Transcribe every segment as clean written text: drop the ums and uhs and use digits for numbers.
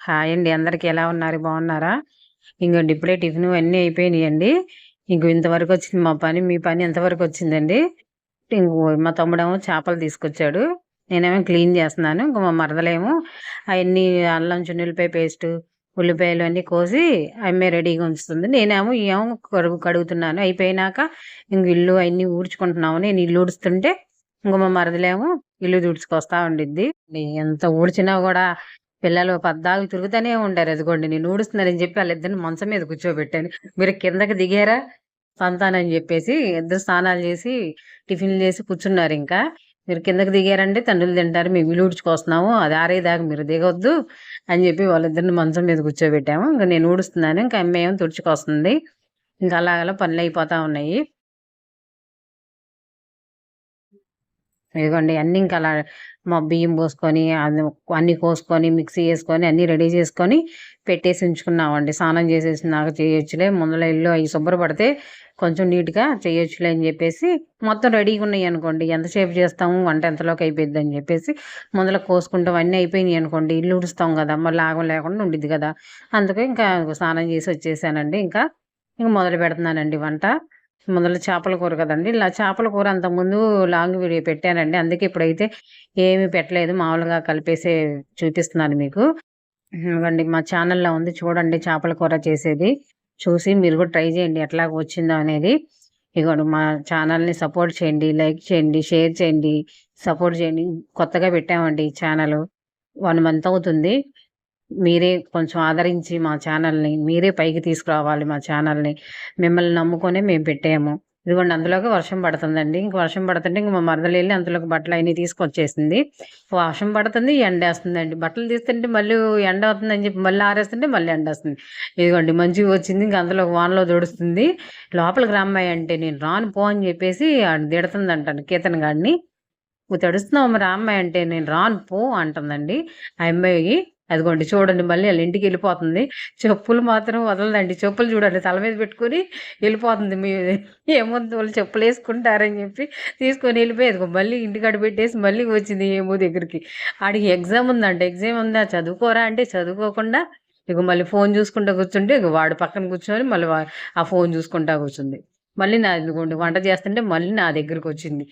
Hi అండి. అందరికి ఎలా ఉన్నారు? బాగున్నారా? ఇంకోండి ఇప్పుడే టిఫిన్ అన్నీ అయిపోయినాయండి. ఇంతవరకు వచ్చింది మా పని. మీ పని ఎంతవరకు వచ్చిందండి? మా తమ్ముడేమో చేపలు తీసుకొచ్చాడు. నేనేమో క్లీన్ చేస్తున్నాను. ఇంక మా మరదలేమో అయన్నీ అల్లం, చున్నుల్లిపాయ పేస్టు, ఉల్లిపాయలు అన్నీ కోసి అమ్మే రెడీగా ఉంచుతుంది. నేనేమో కడుగుతున్నాను. అయిపోయినాక ఇల్లు అన్నీ ఊడ్చుకుంటున్నాము. నేను ఇల్లు ఊడుస్తుంటే మా మరదలేమో ఇల్లు తుడుచుకొస్తా ఉండిద్ది. ఎంత ఊడ్చినా కూడా పిల్లలు పద్దాకలు తిరుగుతూనే ఉంటారు. అదిగోండి నేను ఊడుస్తున్నానని చెప్పి వాళ్ళిద్దరిని మంచం మీద కూర్చోబెట్టాను. మీరు కిందకి దిగారా సంతానని చెప్పేసి ఇద్దరు స్నానాలు చేసి టిఫిన్లు చేసి కూర్చున్నారింకా. మీరు కిందకి దిగారంటే తండ్రులు తింటారు. మేము ఇల్లు ఊడ్చుకొస్తున్నాము. అది ఆరేదాకా మీరు దిగొద్దు అని చెప్పి వాళ్ళిద్దరిని మంచం మీద కూర్చోబెట్టాము. ఇంక నేను ఊడుస్తున్నాను. ఇంకా అమ్మేమో తుడుచుకొస్తుంది. ఇంకా అలా అలా పనులు అయిపోతా ఉన్నాయి. ఇదిగోండి అన్నీ ఇంకా అలా బియ్యం పోసుకొని అన్నీ కోసుకొని మిక్సీ వేసుకొని అన్నీ రెడీ చేసుకొని పెట్టేసి ఉంచుకున్నామండి. స్నానం చేసేసినాక చేయొచ్చులే, ముందర ఇల్లు అవి శుభ్రపడితే కొంచెం నీట్గా చేయొచ్చులే అని చెప్పేసి మొత్తం రెడీగా ఉన్నాయి అనుకోండి. ఎంతసేపు చేస్తాము, వంట ఎంతలోకి అయిపోయింది అని చెప్పేసి ముందర కోసుకుంటాం. అన్నీ అయిపోయినాయి అనుకోండి, ఇల్లు ఉడుస్తాం కదా, మళ్ళీ ఆగం లేకుండా ఉండిద్ది కదా. అందుకే ఇంకా స్నానం చేసి వచ్చేసానండి. ఇంకా మొదలు పెడుతున్నానండి వంట. మొదలు చేపల కూర కదండి. ఇలా చేపల కూర అంతకుముందు లాంగ్ వీడియో పెట్టానండి. అందుకే ఇప్పుడైతే ఏమీ పెట్టలేదు. మామూలుగా కలిపేసే చూపిస్తున్నాను మీకు. ఇవ్వండి మా ఛానల్‌లో ఉంది చూడండి చేపల కూర చేసేది. చూసి మీరు కూడా ట్రై చేయండి ఎట్లాగ వచ్చిందో అనేది. ఇగోండి మా ఛానల్‌ని సపోర్ట్ చేయండి, లైక్ చేయండి, షేర్ చేయండి, సపోర్ట్ చేయండి. కొత్తగా పెట్టామండి ఈ ఛానలు. 1 మంత్ అవుతుంది. మీరే కొంచెం ఆదరించి మా ఛానల్‌ని మీరే పైకి తీసుకురావాలి మా ఛానల్‌ని. మిమ్మల్ని నమ్ముకొనే మేము పెట్టాము. ఇదిగోండి అందులోకి వర్షం పడుతుందండి. ఇంక వర్షం పడుతుంటే ఇంక మా మరదలెళ్లి అంతలోకి బట్టలయన్నీ తీసుకొచ్చేసింది. వర్షం పడుతుంది, ఎండేస్తుందండి. బట్టలు తీస్తుంటే మళ్ళీ ఎండవుతుందని చెప్పి మళ్ళీ ఆరేస్తుంటే మళ్ళీ ఎండొస్తుంది. ఇదిగోండి మంచిగా వచ్చింది. ఇంక అందులోకి వానలో తడుస్తుంది. లోపలికి రమ్మాయి అంటే నేను రాను పో అని చెప్పేసి తిడుతుందంటండి కీర్తన గాడిని. "నువ్వు తడుస్తున్నావు మరి రామ్మాయి అంటే నేను రాను పో" అంటుందండి ఆ అమ్మాయి. అదిగోండి చూడండి మళ్ళీ ఆళ్ళ ఇంటికెళ్ళిపోతుంది. చెప్పులు మాత్రం వదలదండి. చెప్పులు చూడండి తల మీద పెట్టుకొని ఎళ్ళిపోతుంది. ఏమొద్దు వాళ్ళు చెప్పులేసుకుంటారని చెప్పి తీసుకొని ఎళ్ళిపోయి అదిగో మళ్ళీ ఇంటికాడ పెట్టేసి మళ్ళీ వచ్చింది ఏమో దగ్గరికి. ఆడికి ఎగ్జామ్ ఉందంట. ఎగ్జామ్ ఉందా చదువుకోరా అంటే చదువుకోకుండా ఇగో మళ్ళీ ఫోను చూసుకుంటా కూర్చుంటే ఇగ వాడు పక్కన కూర్చొని మళ్ళీ ఆ ఫోను చూసుకుంటా కూర్చుంది. మళ్ళీ ఇదిగోండి వంట చేస్తుంటే మళ్ళీ నా దగ్గరకొచ్చింది.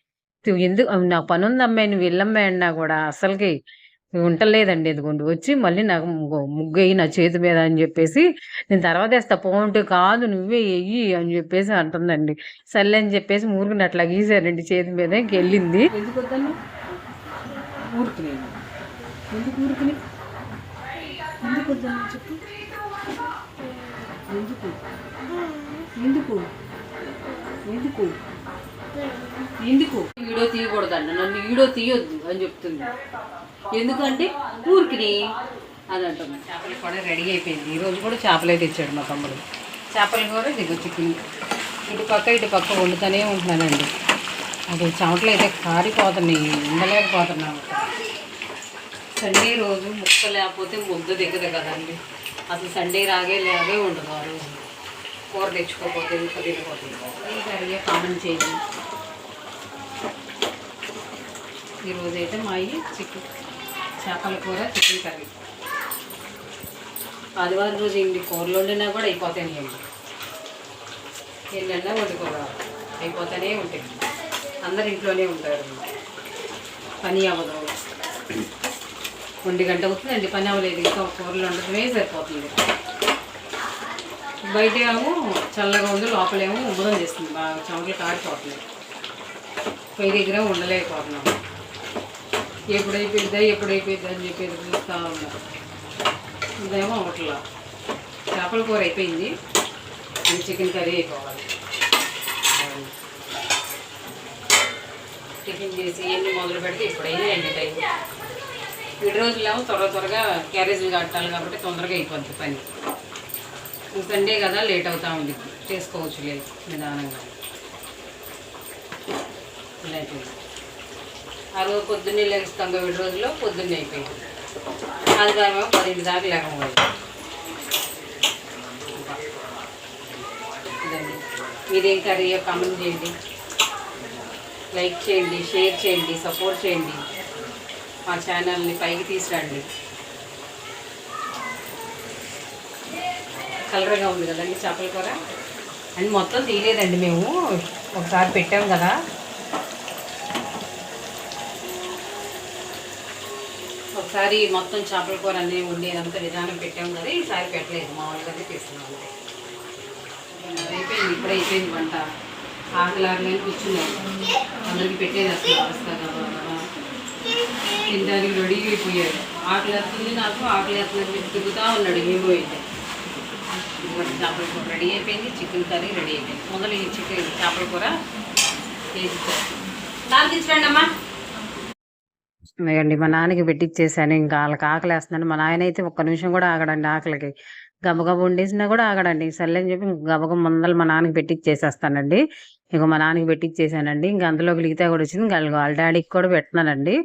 "నాకు పనుందమ్మాయి నువ్వు ఎళ్ళమ్మాయి" అన్నా కూడా అస్సలకి ఉంటలేదండి. ఇదిగోండి వచ్చి మళ్ళీ నాకు ముగ్గెయ్యి నా చేతి మీద అని జెప్పేసి, నేను తర్వాతేస్తా పో అంటే, "కాదు నువ్వే ఎయ్యి" అని జెప్పేసి అంటుందండి. సర్లే అని జెప్పేసి ఊరికనే అట్లా గీశానండి చేతి మీద. ఇంకెళ్ళింది. ఎందుకొద్దన్నావు? ఊరికినేనా? ఎందుకు ఊరికినే? ఎందుకొద్దన్నావు చెప్పు? ఎందుకు? ఎందుకు? ఎందుకు? ఎందుకు? వీడియో తీయకూడదండి. నన్ను వీడియో తీయొద్దు అని చెప్తుంది. ఎందుకంటే ఊరికిని అని అంటుంది. చేపల కూర రెడీ అయిపోయింది. ఈరోజు కూడా చేపలే తెచ్చాడు మా తమ్ముడు. చేపల కూర దిగు చికెన్ ఇటు పక్క వండుతూనే ఉంటున్నానండి. అది చెమటలు అయితే కారిపోతున్నాయి, ఉండలేకపోతున్నాము. సండే రోజు ముక్క లేకపోతే ముద్ద దిగదు కదండి. అసలు సండే లాగే ఉండదు ఆ రోజు. కూర తెచ్చుకోకపోతే ఇంకా తినకపోతే. సరిగ్గా కామెంట్ చేయండి. ఈరోజైతే మా చేపల కూర చికెన్ కర్రీ. ఆదివారం రోజు ఇంటి కూరలు వండినా కూడా అయిపోతాయండి. ఎన్నెన్నా వండుకోవాలి అయిపోతూనే ఉంటాయి. అందరు ఇంట్లోనే ఉంటారు. పని అవ్వదు. 1 గంట అవుతుందండి పని అవ్వలేదు. ఇంకా కూరలు వండటమే సరిపోతుంది. బయట ఏమో చల్లగా ఉంది, లోపలేమో ఉబ్బరం చేస్తుంది. బాగా చెమటలు కారిపోతుంది. పొయ్యి దగ్గర ఉండలేకపోతున్నాము. ఎప్పుడైపోయిద్దా అని చెప్పి చూస్తూ ఉన్నారు. ఇదేమో ఒకట్లా చేపల కూర అయిపోయింది. చికెన్ కర్రీ అయిపోవాలి. టిఫిన్ చేసి ఎన్ని మొదలు పెడితే ఇప్పుడైనా ఎండి టైం. వీడి రోజులేమో త్వరగా క్యారేజీలు కట్టాలి కాబట్టి తొందరగా అయిపోద్ది పని. సండే కదా లేట్ అవుతా ఉంది. చేసుకోవచ్చు లేదు నిదానంగా. ఆ రోజు పొద్దున్నే లేస్తాం కదా. వీడి రోజుల్లో పొద్దున్నే అయిపోయింది. ఆదివారం 10 దాకా లేకపోయింది. మీరేం కర్రీ కామెంట్ చేయండి, లైక్ చేయండి, షేర్ చేయండి, సపోర్ట్ చేయండి. మా ఛానల్ని పైకి తీసుకురండి. కలర్గా ఉంది కదండి చేపల కూర. అండ్ మొత్తం తీయలేదండి మేము, ఒకసారి పెట్టాం కదా, ఒకసారి మొత్తం చేపల కూర అన్నీ ఉండేదంత విధానం పెట్టాం కదా, ఈసారి పెట్టలేదు, మామూలుగానే తీస్తున్నాం అంతే. అయిపోయింది, ఇప్పుడు అయిపోయింది వంట. ఆకలాగలేని కూర్చున్నాం, అందరికి పెట్టేది అసలు వస్తా కదా, తినడానికి రెడీ అయిపోయాడు. ఆకలి వస్తుంది నాకు, ఆకలి వస్తుంది తిరుగుతూ ఉన్నాడు, ఏమైపోయింది. చేపల కూర రెడీ అయిపోయింది, చికెన్ కర్రీ రెడీ అయిపోయింది. మొదలు ఈ చికెన్ చేపల కూర వేసి దాన్ని తీసుకురండి అమ్మా. ఇవ్వండి మా నాన్నకి పెట్టిచ్చేసాను, ఇంకా వాళ్ళకి ఆకలి వేస్తున్నాను. మా నాయన అయితే ఒక్క నిమిషం కూడా ఆగడండి ఆకలికి, గబగబ వండేసినా కూడా ఆగడండి. సర్లే అని చెప్పి గబగబ ముందలు మా నాన్నకి పెట్టిచ్చేసేస్తానండి. ఇక మా నాన్నకి పెట్టిచ్చేసానండి. ఇంకా అందులో లిగితే కూడా వచ్చింది, ఇంకా వాళ్ళ డాడీకి కూడా పెట్టినానండి,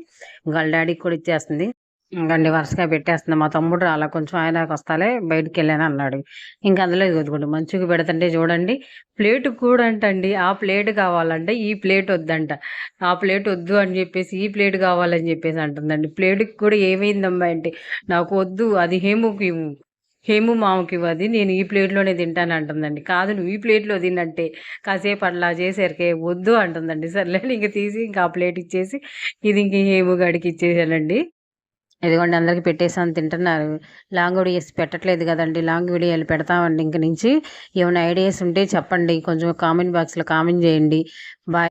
ఇంకా వాళ్ళ డాడీకి కూడా ఇచ్చేస్తుంది. ఇంకండి వరుసగా పెట్టేస్తుంది. మా తమ్ముడు అలా కొంచెం ఆయనకు వస్తాలే బయటికి వెళ్ళాను అన్నాడు. ఇంకా అందులో ఇదిగోండి మంచిగా పెడుతుంటే చూడండి, ప్లేట్ కూడా అంటండి, ఆ ప్లేట్ కావాలంటే ఈ ప్లేట్ వద్దంట, ఆ ప్లేట్ వద్దు అని చెప్పేసి ఈ ప్లేట్ కావాలని చెప్పేసి అంటుందండి. ప్లేట్కి కూడా ఏమైందమ్మా అంటే, నాకు వద్దు, అది హేముకి ఇవ్వు, హేము మామకి ఇవ్వు, అది నేను ఈ ప్లేట్లోనే తింటాను అంటుందండి. కాదు నువ్వు ఈ ప్లేట్లో తినంటే కాసేపు అట్లా చేసరికి వద్దు అంటుందండి. సర్లే ఇంక తీసి ఇంకా ఆ ప్లేట్ ఇచ్చేసి ఇది ఇంక హేము గడికి ఇచ్చేసానండి. ఇదిగోండి అందరికి పెట్టేసాను, తింటున్నారు. లాంగ్ వీడియోస్ పెట్టట్లేదు కదండి, లాంగ్ వీడియోలు పెడతామండి ఇంక నుంచి. ఏమైనా ఐడియాస్ ఉంటే చెప్పండి, కొంచెం కామెంట్ బాక్స్లో కామెంట్ చేయండి. బాయ్.